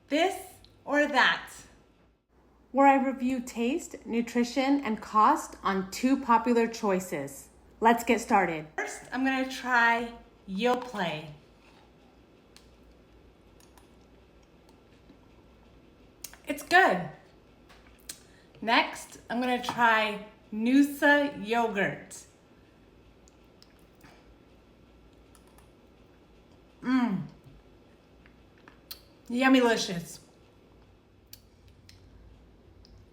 this or that, where I review taste, nutrition, and cost on 2 popular choices. Let's get started. First, I'm gonna try Yoplait. It's good. Next, I'm gonna try Noosa yogurt. Yummylicious.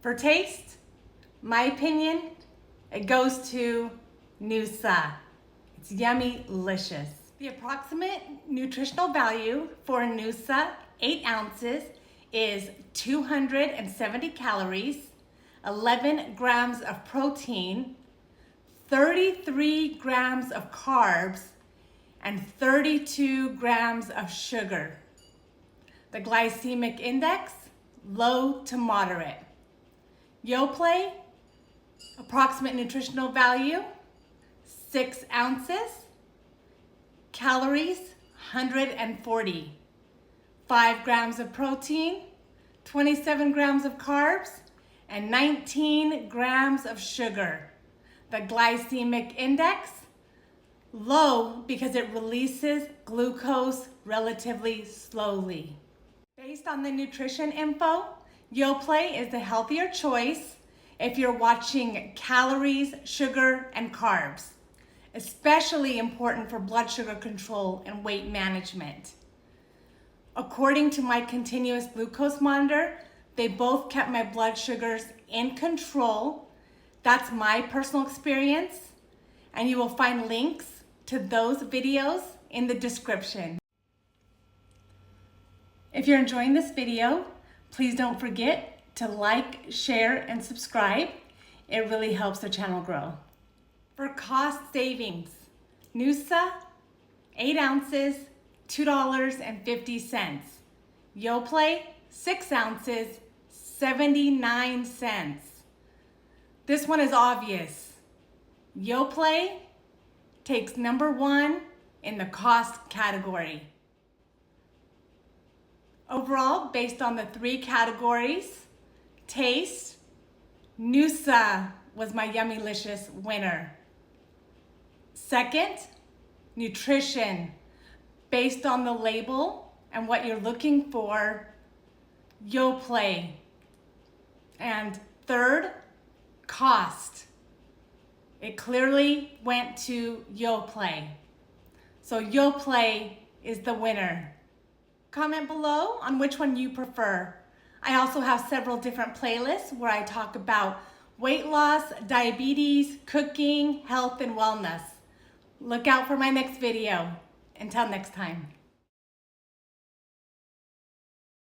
For taste, my opinion, it goes to Noosa. It's yummylicious. The approximate nutritional value for Noosa 8 ounces is 270 calories, 11 grams of protein, 33 grams of carbs, and 32 grams of sugar. The glycemic index, low to moderate. Yoplait, approximate nutritional value, 6 ounces, calories, 140, 5 grams of protein, 27 grams of carbs, and 19 grams of sugar. The glycemic index, low because it releases glucose relatively slowly. Based on the nutrition info, Yoplait is the healthier choice if you're watching calories, sugar, and carbs, especially important for blood sugar control and weight management. According to my continuous glucose monitor, they both kept my blood sugars in control. That's my personal experience, and you will find links to those videos in the description. If you're enjoying this video, please don't forget to like, share, and subscribe. It really helps the channel grow. For cost savings, Noosa, 8 ounces, $2.50. Yoplait, 6 ounces, 79 cents. This one is obvious. Yoplait takes number 1 in the cost category. Overall, based on the 3 categories, taste, Noosa was my yummylicious winner. Second, nutrition, based on the label and what you're looking for, Yoplait. And third, cost. It clearly went to Yoplait. So Yoplait is the winner. Comment below on which one you prefer. I also have several different playlists where I talk about weight loss, diabetes, cooking, health, and wellness. Look out for my next video. Until next time.